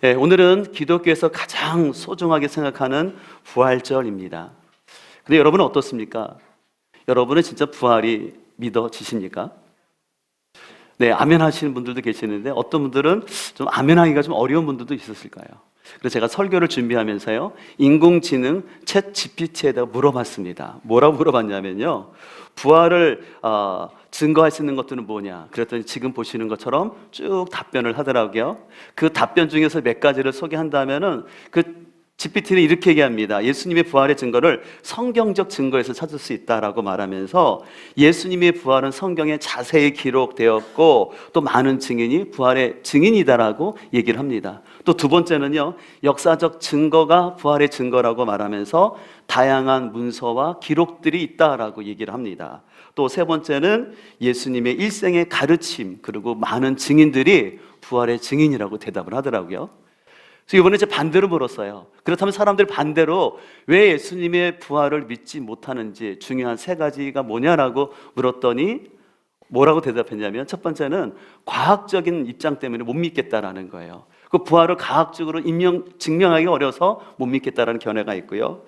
네, 오늘은 기독교에서 가장 소중하게 생각하는 부활절입니다. 근데 여러분은 어떻습니까? 여러분은 진짜 부활이 믿어지십니까? 네, 아멘 하시는 분들도 계시는데 어떤 분들은 좀 아멘 하기가 좀 어려운 분들도 있었을까요? 그래서 제가 설교를 준비하면서요, 인공지능 챗 GPT에다가 물어봤습니다. 뭐라고 물어봤냐면요, 부활을 증거할 수 있는 것들은 뭐냐? 그랬더니 지금 보시는 것처럼 쭉 답변을 하더라고요. 그 답변 중에서 몇 가지를 소개한다면은 그 GPT는 이렇게 얘기합니다. 예수님의 부활의 증거를 성경적 증거에서 찾을 수 있다라고 말하면서 예수님의 부활은 성경에 자세히 기록되었고 또 많은 증인이 부활의 증인이다라고 얘기를 합니다. 또 두 번째는요, 역사적 증거가 부활의 증거라고 말하면서 다양한 문서와 기록들이 있다라고 얘기를 합니다. 또 세 번째는 예수님의 일생의 가르침, 그리고 많은 증인들이 부활의 증인이라고 대답을 하더라고요. 그래서 이번에 이제 반대로 물었어요. 그렇다면 사람들 반대로 왜 예수님의 부활을 믿지 못하는지 중요한 세 가지가 뭐냐라고 물었더니 뭐라고 대답했냐면, 첫 번째는 과학적인 입장 때문에 못 믿겠다라는 거예요. 그 부활을 과학적으로 증명하기 어려서 못 믿겠다라는 견해가 있고요.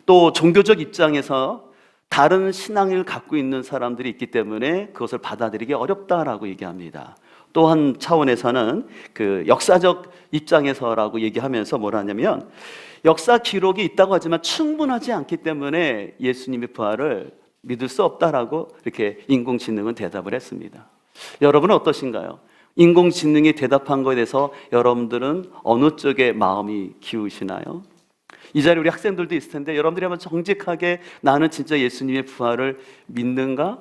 또 종교적 입장에서 다른 신앙을 갖고 있는 사람들이 있기 때문에 그것을 받아들이기 어렵다라고 얘기합니다. 또 한 차원에서는 그 역사적 입장에서라고 얘기하면서 뭐라 하냐면, 역사 기록이 있다고 하지만 충분하지 않기 때문에 예수님의 부활을 믿을 수 없다라고 이렇게 인공지능은 대답을 했습니다. 여러분은 어떠신가요? 인공지능이 대답한 것에 대해서 여러분들은 어느 쪽에 마음이 기우시나요? 이 자리에 우리 학생들도 있을 텐데 여러분들이 한번 정직하게 나는 진짜 예수님의 부활을 믿는가?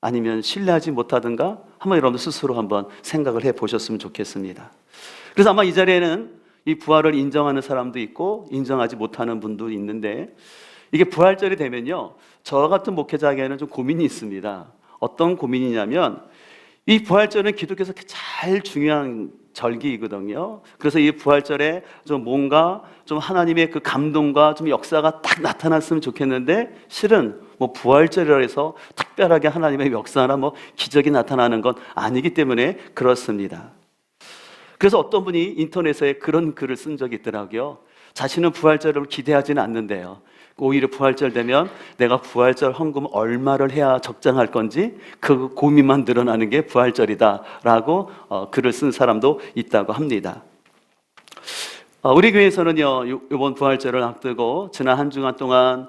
아니면 신뢰하지 못하든가? 한번 여러분들 스스로 한번 생각을 해보셨으면 좋겠습니다. 그래서 아마 이 자리에는 이 부활을 인정하는 사람도 있고 인정하지 못하는 분도 있는데, 이게 부활절이 되면요, 저 같은 목회자에게는 좀 고민이 있습니다. 어떤 고민이냐면, 이 부활절은 기독교에서 제일 중요한 절기이거든요. 그래서 이 부활절에 좀 뭔가 좀 하나님의 그 감동과 좀 역사가 딱 나타났으면 좋겠는데, 실은 뭐 부활절이라 해서 특별하게 하나님의 역사나 뭐 기적이 나타나는 건 아니기 때문에 그렇습니다. 그래서 어떤 분이 인터넷에 그런 글을 쓴 적이 있더라고요. 자신은 부활절을 기대하지는 않는데요, 오히려 부활절 되면 내가 부활절 헌금 얼마를 해야 적당할 건지 그 고민만 늘어나는 게 부활절이다라고 글을 쓴 사람도 있다고 합니다. 우리 교회에서는요, 이번 부활절을 앞두고 지난 한 주간 동안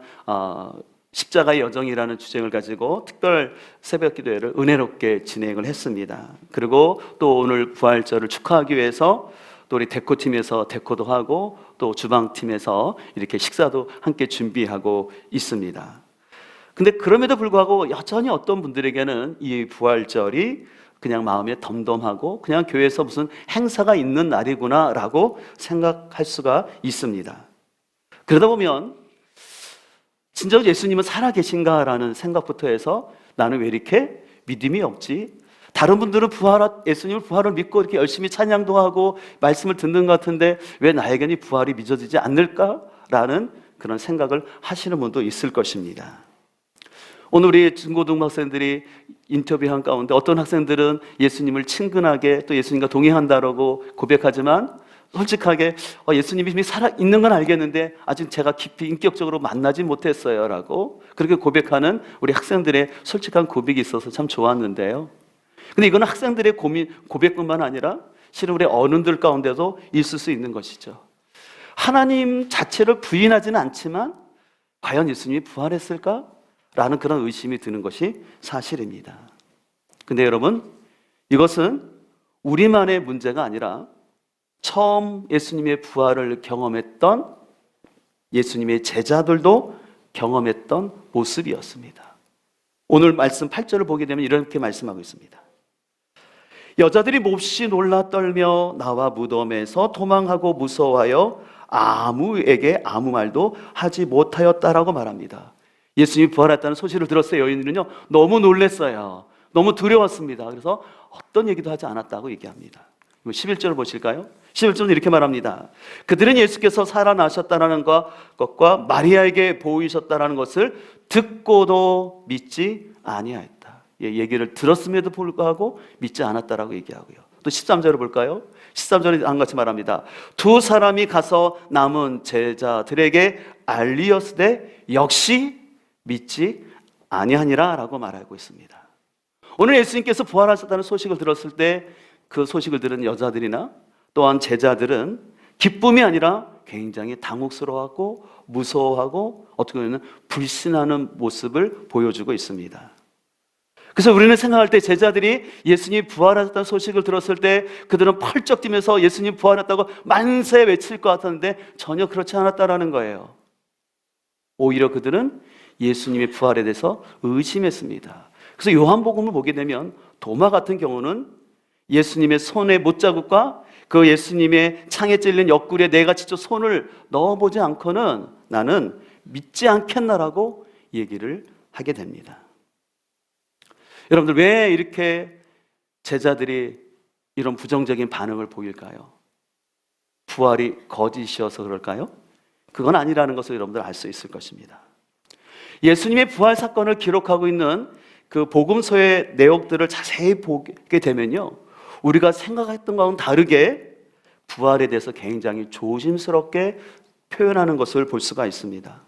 십자가의 여정이라는 주제를 가지고 특별 새벽 기도회를 은혜롭게 진행을 했습니다. 그리고 또 오늘 부활절을 축하하기 위해서 또 우리 데코팀에서 데코도 하고 또 주방팀에서 이렇게 식사도 함께 준비하고 있습니다. 근데 그럼에도 불구하고 여전히 어떤 분들에게는 이 부활절이 그냥 마음에 덤덤하고 그냥 교회에서 무슨 행사가 있는 날이구나 라고 생각할 수가 있습니다. 그러다 보면 진짜 예수님은 살아계신가라는 생각부터 해서 나는 왜 이렇게 믿음이 없지? 다른 분들은 예수님을 부활을 믿고 이렇게 열심히 찬양도 하고 말씀을 듣는 것 같은데 왜 나에게는 부활이 믿어지지 않을까라는 그런 생각을 하시는 분도 있을 것입니다. 오늘 우리 중고등부 학생들이 인터뷰한 가운데 어떤 학생들은 예수님을 친근하게 또 예수님과 동행한다라고 고백하지만, 솔직하게 예수님이 이미 살아있는 건 알겠는데 아직 제가 깊이 인격적으로 만나지 못했어요 라고 그렇게 고백하는 우리 학생들의 솔직한 고백이 있어서 참 좋았는데요, 근데 이건 학생들의 고백뿐만 아니라 실은 우리 어른들 가운데도 있을 수 있는 것이죠. 하나님 자체를 부인하지는 않지만 과연 예수님이 부활했을까? 라는 그런 의심이 드는 것이 사실입니다. 근데 여러분, 이것은 우리만의 문제가 아니라 처음 예수님의 부활을 경험했던 예수님의 제자들도 경험했던 모습이었습니다. 오늘 말씀 8절을 보게 되면 이렇게 말씀하고 있습니다. 여자들이 몹시 놀라 떨며 나와 무덤에서 도망하고 무서워하여 아무에게 아무 말도 하지 못하였다라고 말합니다. 예수님이 부활했다는 소식을 들었어요. 여인들은요, 너무 놀랐어요. 너무 두려웠습니다. 그래서 어떤 얘기도 하지 않았다고 얘기합니다. 11절을 보실까요? 11절은 이렇게 말합니다. 그들은 예수께서 살아나셨다는 것과 마리아에게 보이셨다는 것을 듣고도 믿지 아니하였다. 얘기를 들었음에도 불구하고 믿지 않았다라고 얘기하고요. 또 13절을 볼까요? 13절에 한 같이 말합니다. 두 사람이 가서 남은 제자들에게 알리었으되 역시 믿지 아니하니라 라고 말하고 있습니다. 오늘 예수님께서 부활하셨다는 소식을 들었을 때 그 소식을 들은 여자들이나 또한 제자들은 기쁨이 아니라 굉장히 당혹스러워하고 무서워하고 어떻게 보면 불신하는 모습을 보여주고 있습니다. 그래서 우리는 생각할 때 제자들이 예수님이 부활하셨다는 소식을 들었을 때 그들은 펄쩍 뛰면서 예수님 부활했다고 만세 외칠 것 같았는데 전혀 그렇지 않았다라는 거예요. 오히려 그들은 예수님의 부활에 대해서 의심했습니다. 그래서 요한복음을 보게 되면 도마 같은 경우는 예수님의 손의 못자국과 그 예수님의 창에 찔린 옆구리에 내가 직접 손을 넣어보지 않고는 나는 믿지 않겠나라고 얘기를 하게 됩니다. 여러분들 왜 이렇게 제자들이 이런 부정적인 반응을 보일까요? 부활이 거짓이어서 그럴까요? 그건 아니라는 것을 여러분들 알 수 있을 것입니다. 예수님의 부활 사건을 기록하고 있는 그 복음서의 내용들을 자세히 보게 되면요, 우리가 생각했던 것과는 다르게 부활에 대해서 굉장히 조심스럽게 표현하는 것을 볼 수가 있습니다.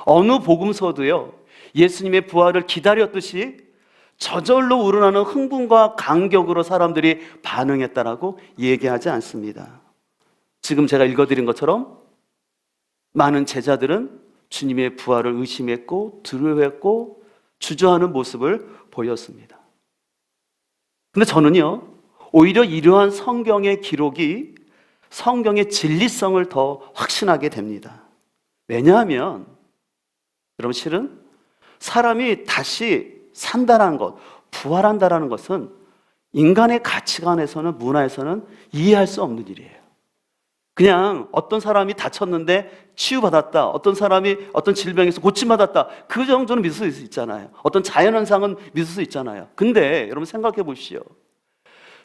어느 복음서도요, 예수님의 부활을 기다렸듯이 저절로 우러나는 흥분과 감격으로 사람들이 반응했다라고 얘기하지 않습니다. 지금 제가 읽어드린 것처럼 많은 제자들은 주님의 부활을 의심했고 두려워했고 주저하는 모습을 보였습니다. 근데 저는요, 오히려 이러한 성경의 기록이 성경의 진리성을 더 확신하게 됩니다. 왜냐하면 여러분 실은 사람이 다시 산다는 것, 부활한다는 것은 인간의 가치관에서는 문화에서는 이해할 수 없는 일이에요. 그냥 어떤 사람이 다쳤는데 치유받았다, 어떤 사람이 어떤 질병에서 고침받았다, 그 정도는 믿을 수 있잖아요. 어떤 자연현상은 믿을 수 있잖아요. 근데 여러분 생각해 보십시오.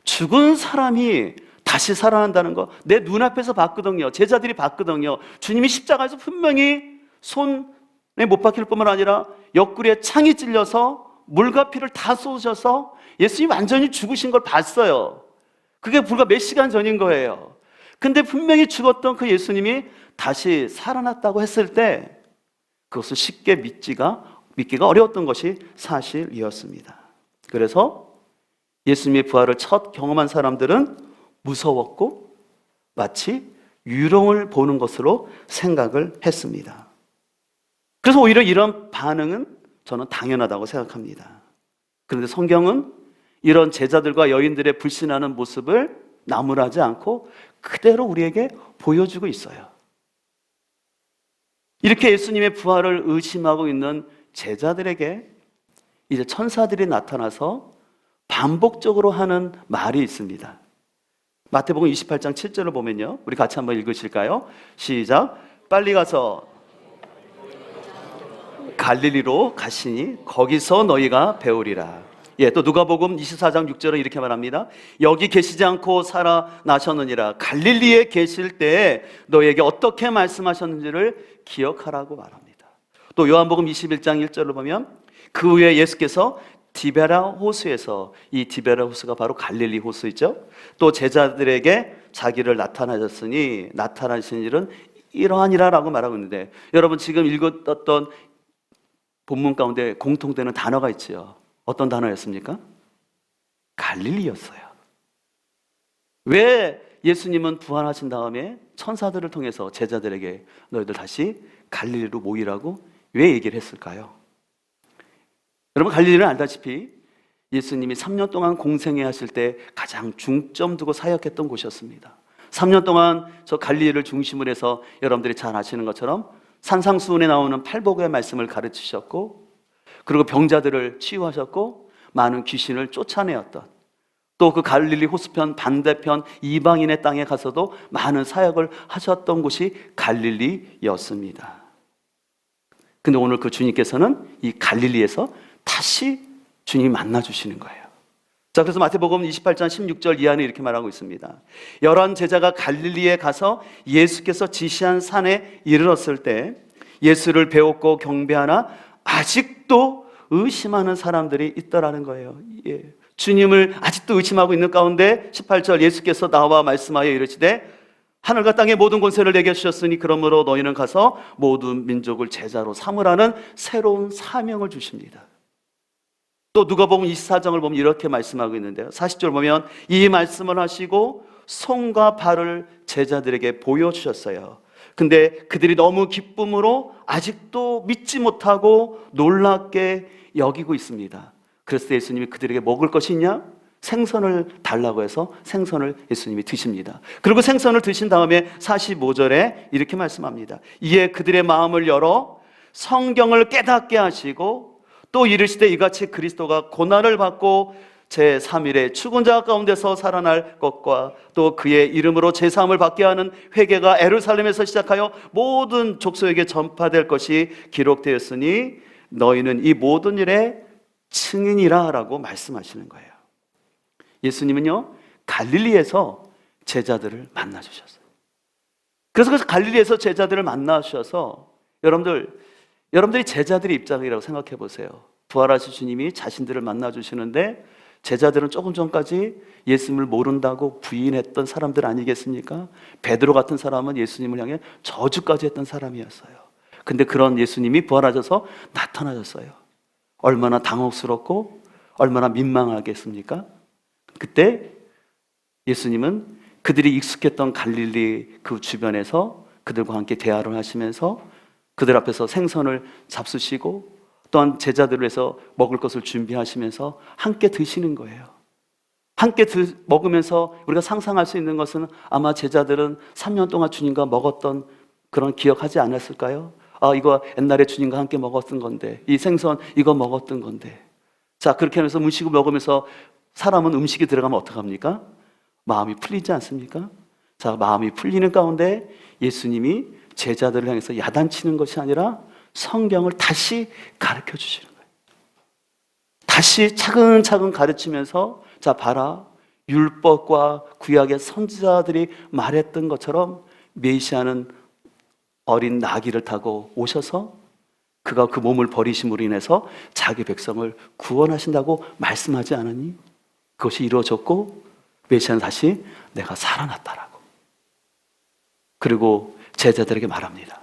죽은 사람이 다시 살아난다는 거 내 눈앞에서 봤거든요. 제자들이 봤거든요. 주님이 십자가에서 분명히 손에 못 박힐 뿐만 아니라 옆구리에 창이 찔려서 물과 피를 다 쏟으셔서 예수님이 완전히 죽으신 걸 봤어요. 그게 불과 몇 시간 전인 거예요. 근데 분명히 죽었던 그 예수님이 다시 살아났다고 했을 때 그것을 쉽게 믿기가 어려웠던 것이 사실이었습니다. 그래서 예수님의 부활을 첫 경험한 사람들은 무서웠고 마치 유령을 보는 것으로 생각을 했습니다. 그래서 오히려 이런 반응은 저는 당연하다고 생각합니다. 그런데 성경은 이런 제자들과 여인들의 불신하는 모습을 나무라지 않고 그대로 우리에게 보여주고 있어요. 이렇게 예수님의 부활을 의심하고 있는 제자들에게 이제 천사들이 나타나서 반복적으로 하는 말이 있습니다. 마태복음 28장 7절을 보면요, 우리 같이 한번 읽으실까요? 시작. 빨리 가서 갈릴리로 가시니 거기서 너희가 배우리라. 예, 또 누가복음 24장 6절은 이렇게 말합니다. 여기 계시지 않고 살아나셨느니라. 갈릴리에 계실 때 너희에게 어떻게 말씀하셨는지를 기억하라고 말합니다. 또 요한복음 21장 1절을 보면 그 후에 예수께서 디베라 호수에서, 이 디베라 호수가 바로 갈릴리 호수이죠, 또 제자들에게 자기를 나타나셨으니 나타나신 일은 이러하니라 라고 말하고 있는데, 여러분 지금 읽었던 본문 가운데 공통되는 단어가 있죠. 어떤 단어였습니까? 갈릴리였어요. 왜 예수님은 부활하신 다음에 천사들을 통해서 제자들에게 너희들 다시 갈릴리로 모이라고 왜 얘기를 했을까요? 여러분 갈릴리는 알다시피 예수님이 3년 동안 공생애 하실 때 가장 중점 두고 사역했던 곳이었습니다. 3년 동안 저 갈릴리를 중심으로 해서 여러분들이 잘 아시는 것처럼 산상수훈에 나오는 팔복의 말씀을 가르치셨고, 그리고 병자들을 치유하셨고, 많은 귀신을 쫓아내었던, 또 그 갈릴리 호수편 반대편 이방인의 땅에 가서도 많은 사역을 하셨던 곳이 갈릴리였습니다. 근데 오늘 그 주님께서는 이 갈릴리에서 다시 주님이 만나주시는 거예요. 자, 그래서 마태복음 28장 16절 이하는 이렇게 말하고 있습니다. 11 제자가 갈릴리에 가서 예수께서 지시한 산에 이르렀을 때 예수를 배웠고 경배하나 아직도 의심하는 사람들이 있더라는 거예요. 예. 주님을 아직도 의심하고 있는 가운데 18절 예수께서 나와 말씀하여 이르시되 하늘과 땅의 모든 권세를 내게 주셨으니 그러므로 너희는 가서 모든 민족을 제자로 삼으라는 새로운 사명을 주십니다. 또 누가복음 24장을 보면 이렇게 말씀하고 있는데요. 40절 보면 이 말씀을 하시고 손과 발을 제자들에게 보여주셨어요. 근데 그들이 너무 기쁨으로 아직도 믿지 못하고 놀랍게 여기고 있습니다. 그래서 예수님이 그들에게 먹을 것이 있냐? 생선을 달라고 해서 생선을 예수님이 드십니다. 그리고 생선을 드신 다음에 45절에 이렇게 말씀합니다. 이에 그들의 마음을 열어 성경을 깨닫게 하시고 또 이르시되 이같이 그리스도가 고난을 받고 제3일에 죽은 자 가운데서 살아날 것과 또 그의 이름으로 제사함을 받게 하는 회개가 예루살렘에서 시작하여 모든 족속에게 전파될 것이 기록되었으니 너희는 이 모든 일의 증인이라 라고 말씀하시는 거예요. 예수님은요 갈릴리에서 제자들을 만나 주셨어요. 그래서 그 갈릴리에서 제자들을 만나 주셔서 여러분들이 제자들의 입장이라고 생각해 보세요. 부활하신 주님이 자신들을 만나 주시는데 제자들은 조금 전까지 예수님을 모른다고 부인했던 사람들 아니겠습니까? 베드로 같은 사람은 예수님을 향해 저주까지 했던 사람이었어요. 근데 그런 예수님이 부활하셔서 나타나셨어요. 얼마나 당혹스럽고 얼마나 민망하겠습니까? 그때 예수님은 그들이 익숙했던 갈릴리 그 주변에서 그들과 함께 대화를 하시면서 그들 앞에서 생선을 잡수시고 또한 제자들을 위해서 먹을 것을 준비하시면서 함께 드시는 거예요. 함께 먹으면서 우리가 상상할 수 있는 것은 아마 제자들은 3년 동안 주님과 먹었던 그런 기억하지 않았을까요? 아, 이거 옛날에 주님과 함께 먹었던 건데, 이 생선 이거 먹었던 건데. 자, 그렇게 하면서 음식을 먹으면서 사람은 음식이 들어가면 어떡합니까? 마음이 풀리지 않습니까? 자, 마음이 풀리는 가운데 예수님이 제자들을 향해서 야단치는 것이 아니라 성경을 다시 가르쳐 주시는 거예요. 다시 차근차근 가르치면서 자 봐라, 율법과 구약의 선지자들이 말했던 것처럼 메시아는 어린 나귀를 타고 오셔서 그가 그 몸을 버리심으로 인해서 자기 백성을 구원하신다고 말씀하지 않았니? 그것이 이루어졌고 메시아는 다시 내가 살아났다라고. 그리고 제자들에게 말합니다.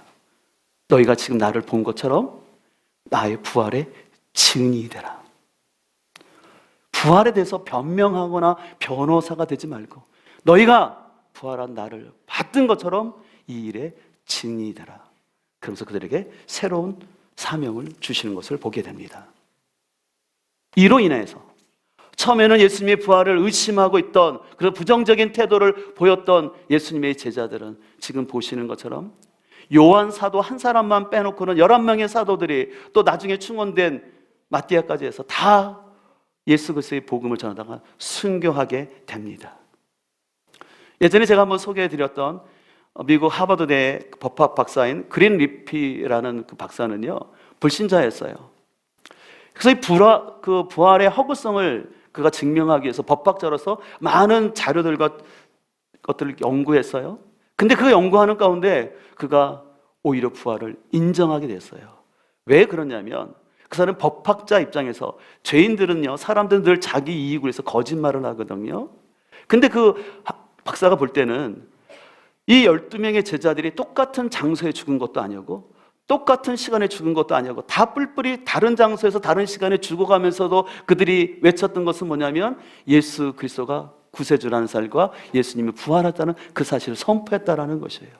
너희가 지금 나를 본 것처럼 나의 부활의 증인이 되라. 부활에 대해서 변명하거나 변호사가 되지 말고 너희가 부활한 나를 봤던 것처럼 이 일의 증인이 되라. 그러면서 그들에게 새로운 사명을 주시는 것을 보게 됩니다. 이로 인해서 처음에는 예수님의 부활을 의심하고 있던 그런 부정적인 태도를 보였던 예수님의 제자들은 지금 보시는 것처럼 요한 사도 한 사람만 빼놓고는 11명의 사도들이 또 나중에 충원된 마띠아까지 해서 다 예수 그리스도의 복음을 전하다가 순교하게 됩니다. 예전에 제가 한번 소개해드렸던 미국 하버드대 법학 박사인 그린 리피라는 그 박사는요 불신자였어요. 그래서 이 부활의 허구성을 그가 증명하기 위해서 법학자로서 많은 자료들과 것들을 연구했어요. 근데 그 연구하는 가운데 그가 오히려 부활을 인정하게 됐어요. 왜 그러냐면 그 사람은 법학자 입장에서 죄인들은요 사람들은 늘 자기 이익을 위해서 거짓말을 하거든요. 근데 그 박사가 볼 때는 이 12명의 제자들이 똑같은 장소에 죽은 것도 아니고 똑같은 시간에 죽은 것도 아니고 다 뿔뿔이 다른 장소에서 다른 시간에 죽어가면서도 그들이 외쳤던 것은 뭐냐면 예수 그리스도가 구세주라는 사실과 예수님이 부활했다는 그 사실을 선포했다라는 것이에요.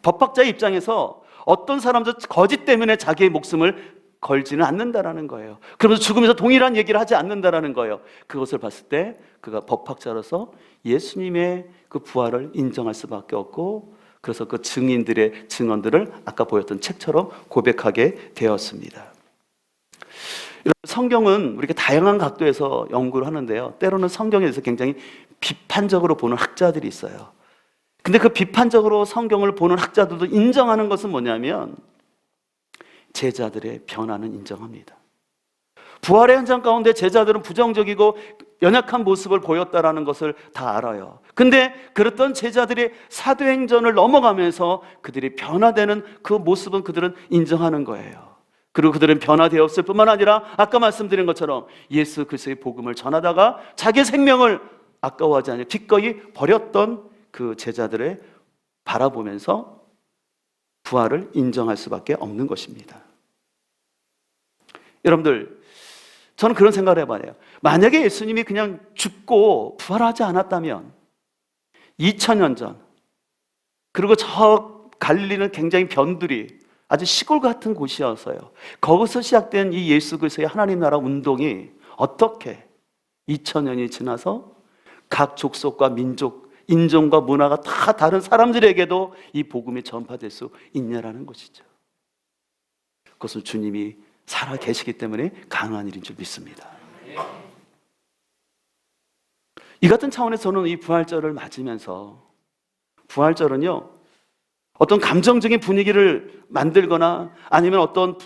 법학자의 입장에서 어떤 사람도 거짓 때문에 자기의 목숨을 걸지는 않는다라는 거예요. 그러면서 죽으면서 동일한 얘기를 하지 않는다라는 거예요. 그것을 봤을 때 그가 법학자로서 예수님의 그 부활을 인정할 수밖에 없고 그래서 그 증인들의 증언들을 아까 보였던 책처럼 고백하게 되었습니다. 성경은 우리가 다양한 각도에서 연구를 하는데요. 때로는 성경에 대해서 굉장히 비판적으로 보는 학자들이 있어요. 근데 그 비판적으로 성경을 보는 학자들도 인정하는 것은 뭐냐면 제자들의 변화는 인정합니다. 부활의 현장 가운데 제자들은 부정적이고 연약한 모습을 보였다라는 것을 다 알아요. 근데 그랬던 제자들이 사도행전을 넘어가면서 그들이 변화되는 그 모습은 그들은 인정하는 거예요. 그리고 그들은 변화되었을 뿐만 아니라 아까 말씀드린 것처럼 예수 그리스도의 복음을 전하다가 자기 생명을 아까워하지 않으며 기꺼이 버렸던 그 제자들을 바라보면서 부활을 인정할 수밖에 없는 것입니다. 여러분들, 저는 그런 생각을 해봐요. 만약에 예수님이 그냥 죽고 부활하지 않았다면 2000년 전, 그리고 저 갈릴리는 굉장히 변두리, 아주 시골 같은 곳이어서요, 거기서 시작된 이 예수 그리스도의 하나님 나라 운동이 어떻게 2000년이 지나서 각 족속과 민족, 인종과 문화가 다 다른 사람들에게도 이 복음이 전파될 수 있냐라는 것이죠. 그것은 주님이 살아 계시기 때문에 가능한 일인 줄 믿습니다. 이 같은 차원에서 저는 이 부활절을 맞으면서, 부활절은요, 어떤 감정적인 분위기를 만들거나 아니면 어떤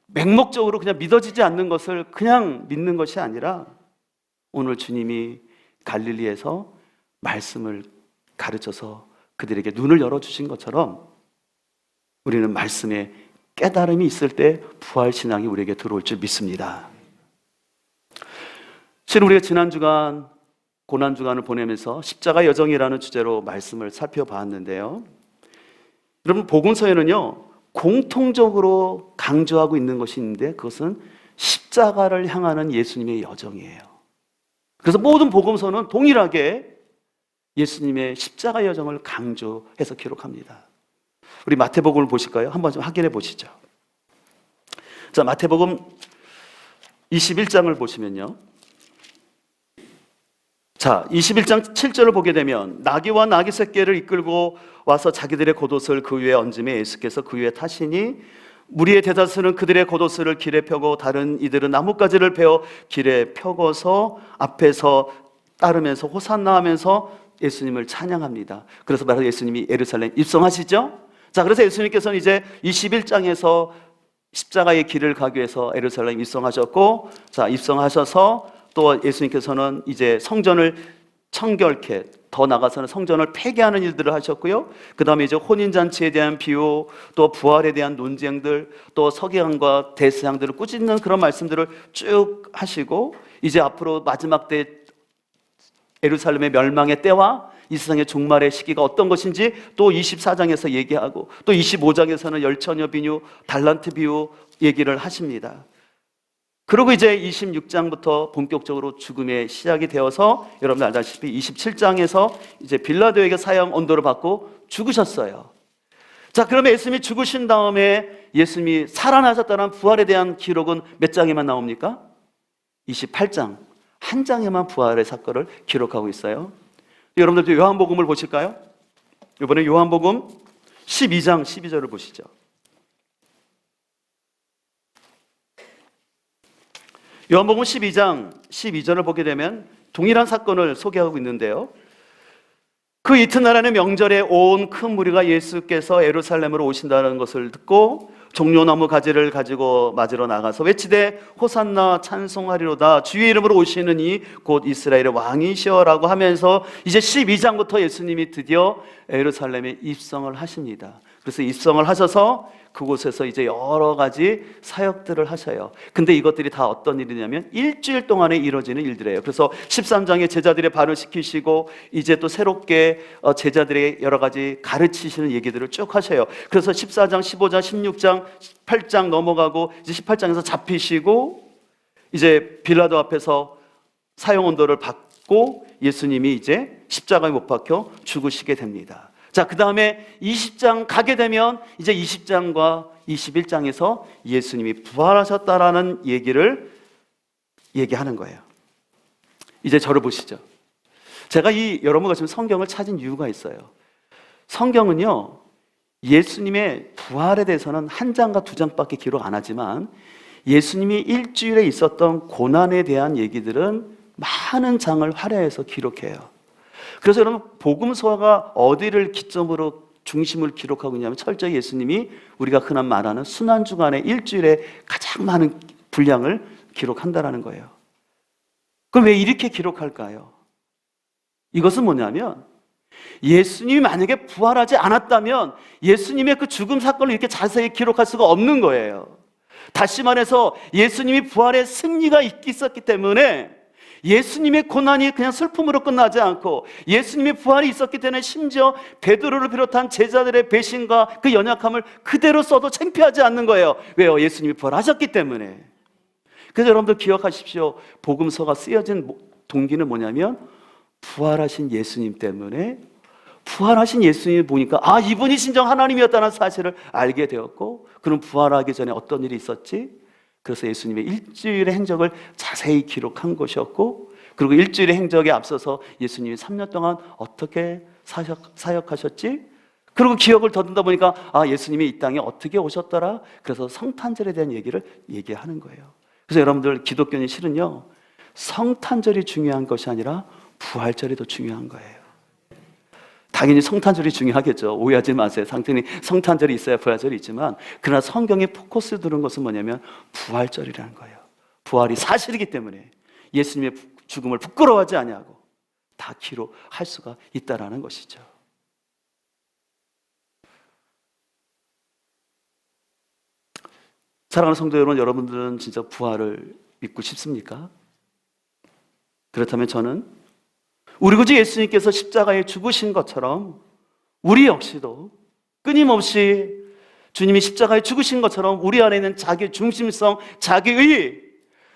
맹목적으로 그냥 믿어지지 않는 것을 그냥 믿는 것이 아니라, 오늘 주님이 갈릴리에서 말씀을 가르쳐서 그들에게 눈을 열어주신 것처럼 우리는 말씀에 깨달음이 있을 때 부활신앙이 우리에게 들어올 줄 믿습니다. 실은 우리가 지난 주간 고난주간을 보내면서 십자가 여정이라는 주제로 말씀을 살펴봤는데요, 여러분, 복음서에는요 공통적으로 강조하고 있는 것이 있는데 그것은 십자가를 향하는 예수님의 여정이에요. 그래서 모든 복음서는 동일하게 예수님의 십자가 여정을 강조해서 기록합니다. 우리 마태복음을 보실까요? 한번 좀 확인해 보시죠. 자, 마태복음 21장을 보시면요, 자, 21장 7절을 보게 되면 나귀와 나귀 새끼를 이끌고 와서 자기들의 겉옷을 그 위에 얹음에 예수께서 그 위에 타시니 무리의 대다수는 그들의 겉옷을 길에 펴고 다른 이들은 나뭇가지를 베어 길에 펴고서 앞에서 따르면서 호산나 하면서 예수님을 찬양합니다. 그래서 바로 예수님이 예루살렘 입성하시죠. 자, 그래서 예수님께서는 이제 21장에서 십자가의 길을 가기 위해서 예루살렘 입성하셨고, 자, 입성하셔서 또 예수님께서는 이제 성전을 청결케, 더 나아가서는 성전을 폐기하는 일들을 하셨고요. 그 다음에 이제 혼인잔치에 대한 비유, 또 부활에 대한 논쟁들, 또 서기관과 대제사장들을 꾸짖는 그런 말씀들을 쭉 하시고, 이제 앞으로 마지막 때 예루살렘의 멸망의 때와 이 세상의 종말의 시기가 어떤 것인지 또 24장에서 얘기하고, 또 25장에서는 열처녀 비유, 달란트 비유 얘기를 하십니다. 그리고 이제 26장부터 본격적으로 죽음의 시작이 되어서 여러분들 알다시피 27장에서 이제 빌라도에게 사형 언도를 받고 죽으셨어요. 자, 그러면 예수님이 죽으신 다음에 예수님이 살아나셨다는 부활에 대한 기록은 몇 장에만 나옵니까? 28장, 한 장에만 부활의 사건을 기록하고 있어요. 여러분들도 요한복음을 보실까요? 이번에 요한복음 12장 12절을 보시죠. 요한복음 12장 12절을 보게 되면 동일한 사건을 소개하고 있는데요, 그 이튿날 안에 명절에 온 큰 무리가 예수께서 예루살렘으로 오신다는 것을 듣고 종려나무 가지를 가지고 맞으러 나가서 외치되 호산나 찬송하리로다, 주의 이름으로 오시는 이 곧 이스라엘의 왕이시여라고 하면서 이제 12장부터 예수님이 드디어 예루살렘에 입성을 하십니다. 그래서 입성을 하셔서 그곳에서 이제 여러 가지 사역들을 하셔요. 근데 이것들이 다 어떤 일이냐면 일주일 동안에 이루어지는 일들이에요. 그래서 13장에 제자들의 발을 씻기시고 이제 또 새롭게 제자들의 여러 가지 가르치시는 얘기들을 쭉 하셔요. 그래서 14장, 15장, 16장, 18장 넘어가고 이제 18장에서 잡히시고 이제 빌라도 앞에서 사형 언도를 받고 예수님이 이제 십자가에 못 박혀 죽으시게 됩니다. 자, 그 다음에 20장 가게 되면 이제 20장과 21장에서 예수님이 부활하셨다라는 얘기를 얘기하는 거예요. 이제 저를 보시죠. 제가 여러분과 지금 성경을 찾은 이유가 있어요. 성경은요, 예수님의 부활에 대해서는 한 장과 두 장밖에 기록 안 하지만 예수님이 일주일에 있었던 고난에 대한 얘기들은 많은 장을 할애해서 기록해요. 그래서 여러분, 복음서가 어디를 기점으로 중심을 기록하고 있냐면 철저히 예수님이 우리가 흔한 말하는 순환주간의 일주일에 가장 많은 분량을 기록한다는 거예요. 그럼 왜 이렇게 기록할까요? 이것은 뭐냐면 예수님이 만약에 부활하지 않았다면 예수님의 그 죽음 사건을 이렇게 자세히 기록할 수가 없는 거예요. 다시 말해서 예수님이 부활의 승리가 있었기 때문에 예수님의 고난이 그냥 슬픔으로 끝나지 않고 예수님의 부활이 있었기 때문에 심지어 베드로를 비롯한 제자들의 배신과 그 연약함을 그대로 써도 창피하지 않는 거예요. 왜요? 예수님이 부활하셨기 때문에. 그래서 여러분들 기억하십시오. 복음서가 쓰여진 동기는 뭐냐면 부활하신 예수님 때문에, 부활하신 예수님을 보니까 이분이 진정 하나님이었다는 사실을 알게 되었고, 그럼 부활하기 전에 어떤 일이 있었지? 그래서 예수님의 일주일의 행적을 자세히 기록한 것이었고, 그리고 일주일의 행적에 앞서서 예수님이 3년 동안 어떻게 사역하셨지? 그리고 기억을 더듬다 보니까 예수님이 이 땅에 어떻게 오셨더라? 그래서 성탄절에 대한 얘기를 얘기하는 거예요. 그래서 여러분들 기독교는 실은요, 성탄절이 중요한 것이 아니라 부활절이 더 중요한 거예요. 당연히 성탄절이 중요하겠죠. 오해하지 마세요. 성탄절이 있어야 부활절이 있지만, 그러나 성경에 포커스 두는 것은 뭐냐면 부활절이라는 거예요. 부활이 사실이기 때문에 예수님의 죽음을 부끄러워하지 아니하고 다 기록할 수가 있다라는 것이죠. 사랑하는 성도 여러분, 여러분들은 진짜 부활을 믿고 싶습니까? 그렇다면 저는 우리 구주 예수님께서 십자가에 죽으신 것처럼 우리 역시도 끊임없이 주님이 십자가에 죽으신 것처럼 우리 안에 있는 자기 중심성, 자기의,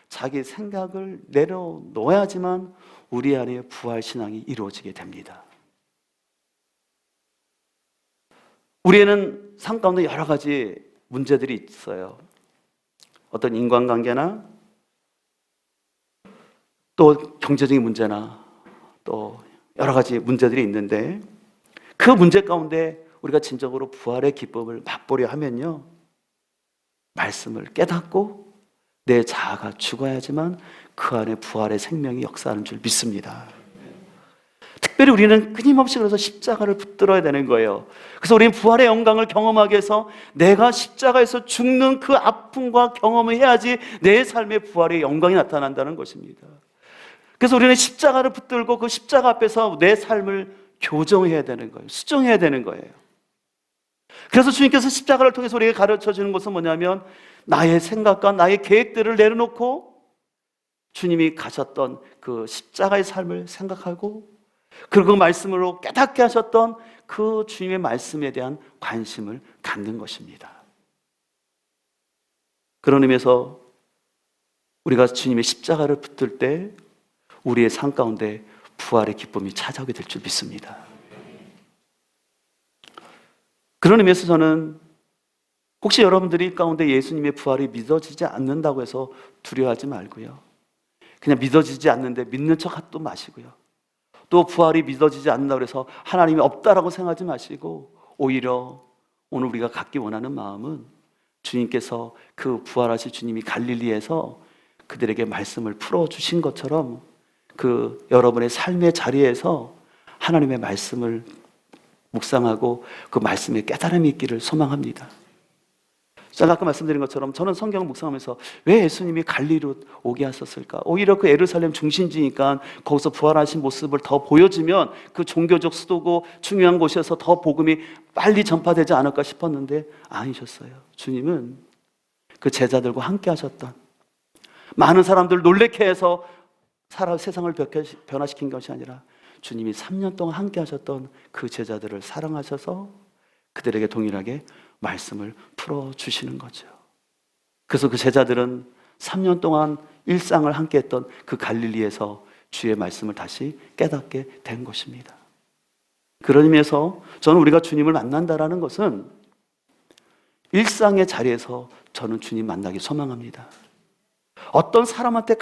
자기 생각을 내려놓아야지만 우리 안에 부활신앙이 이루어지게 됩니다. 우리에는 삶 가운데 여러 가지 문제들이 있어요. 어떤 인간관계나 또 경제적인 문제나 또 여러 가지 문제들이 있는데, 그 문제 가운데 우리가 진정으로 부활의 기쁨을 맛보려 하면요, 말씀을 깨닫고 내 자아가 죽어야지만 그 안에 부활의 생명이 역사하는 줄 믿습니다. 특별히 우리는 끊임없이 그래서 십자가를 붙들어야 되는 거예요. 그래서 우리는 부활의 영광을 경험하기 위해서 내가 십자가에서 죽는 그 아픔과 경험을 해야지 내 삶의 부활의 영광이 나타난다는 것입니다. 그래서 우리는 십자가를 붙들고 그 십자가 앞에서 내 삶을 교정해야 되는 거예요. 수정해야 되는 거예요. 그래서 주님께서 십자가를 통해서 우리에게 가르쳐 주는 것은 뭐냐면, 나의 생각과 나의 계획들을 내려놓고 주님이 가셨던 그 십자가의 삶을 생각하고, 그리고 그 말씀으로 깨닫게 하셨던 그 주님의 말씀에 대한 관심을 갖는 것입니다. 그런 의미에서 우리가 주님의 십자가를 붙들 때 우리의 삶 가운데 부활의 기쁨이 찾아오게 될 줄 믿습니다. 그런 의미에서 저는 혹시 여러분들이 가운데 예수님의 부활이 믿어지지 않는다고 해서 두려워하지 말고요, 그냥 믿어지지 않는데 믿는 척도 마시고요, 또 부활이 믿어지지 않는다고 해서 하나님이 없다라고 생각하지 마시고, 오히려 오늘 우리가 갖기 원하는 마음은 주님께서 그 부활하신 주님이 갈릴리에서 그들에게 말씀을 풀어주신 것처럼 그 여러분의 삶의 자리에서 하나님의 말씀을 묵상하고 그 말씀에 깨달음이 있기를 소망합니다. 제가 아까 말씀드린 것처럼 저는 성경 묵상하면서 왜 예수님이 갈릴리로 오게 하셨을까? 오히려 그 예루살렘 중심지니까 거기서 부활하신 모습을 더 보여주면 그 종교적 수도고 중요한 곳이어서 더 복음이 빨리 전파되지 않을까 싶었는데 아니셨어요. 주님은 그 제자들과 함께 하셨던, 많은 사람들을 놀래게 해서 세상을 변화시킨 것이 아니라 주님이 3년 동안 함께 하셨던 그 제자들을 사랑하셔서 그들에게 동일하게 말씀을 풀어주시는 거죠. 그래서 그 제자들은 3년 동안 일상을 함께 했던 그 갈릴리에서 주의 말씀을 다시 깨닫게 된 것입니다. 그런 의미에서 저는 우리가 주님을 만난다라는 것은 일상의 자리에서 저는 주님 만나기 소망합니다. 어떤 사람한테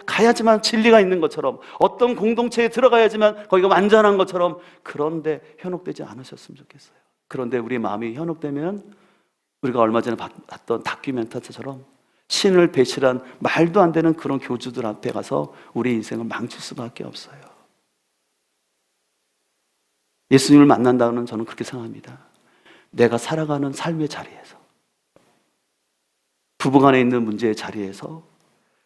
가야지만 진리가 있는 것처럼, 어떤 공동체에 들어가야지만 거기가 완전한 것처럼, 그런데 현혹되지 않으셨으면 좋겠어요. 그런데 우리 마음이 현혹되면 우리가 얼마 전에 봤던 다큐멘터리처럼 신을 배신한 말도 안 되는 그런 교주들 앞에 가서 우리 인생을 망칠 수밖에 없어요. 예수님을 만난다는 저는 그렇게 생각합니다. 내가 살아가는 삶의 자리에서, 부부간에 있는 문제의 자리에서,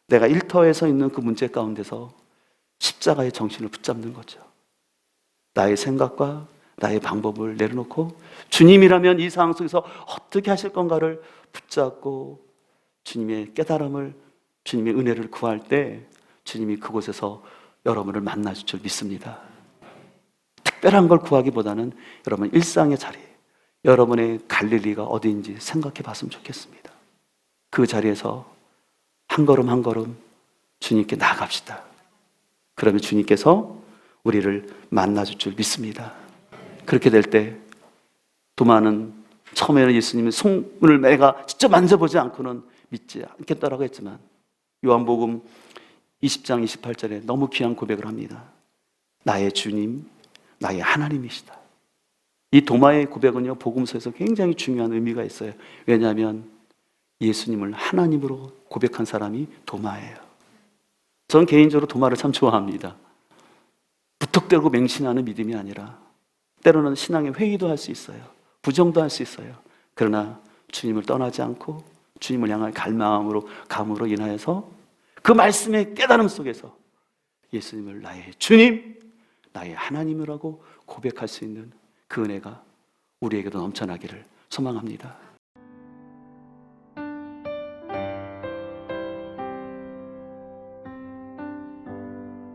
내가 일터에서 있는 그 문제 가운데서 십자가의 정신을 붙잡는 거죠. 나의 생각과 나의 방법을 내려놓고 주님이라면 이 상황 속에서 어떻게 하실 건가를 붙잡고 주님의 깨달음을, 주님의 은혜를 구할 때 주님이 그곳에서 여러분을 만나줄 줄 믿습니다. 특별한 걸 구하기보다는 여러분 일상의 자리, 여러분의 갈릴리가 어디인지 생각해 봤으면 좋겠습니다. 그 자리에서 한 걸음 한 걸음 주님께 나아갑시다. 그러면 주님께서 우리를 만나줄 줄 믿습니다. 그렇게 될 때 도마는 처음에는 예수님의 손을 내가 직접 만져보지 않고는 믿지 않겠다라고 했지만 요한복음 20장 28절에 너무 귀한 고백을 합니다. 나의 주님, 나의 하나님이시다. 이 도마의 고백은요, 복음서에서 굉장히 중요한 의미가 있어요. 왜냐하면 예수님을 하나님으로 고백한 사람이 도마예요. 저는 개인적으로 도마를 참 좋아합니다. 무턱대고 맹신하는 믿음이 아니라 때로는 신앙의 회의도 할 수 있어요. 부정도 할 수 있어요. 그러나 주님을 떠나지 않고 주님을 향한 갈망으로 감으로 인하여서 그 말씀의 깨달음 속에서 예수님을 나의 주님, 나의 하나님이라고 고백할 수 있는 그 은혜가 우리에게도 넘쳐나기를 소망합니다.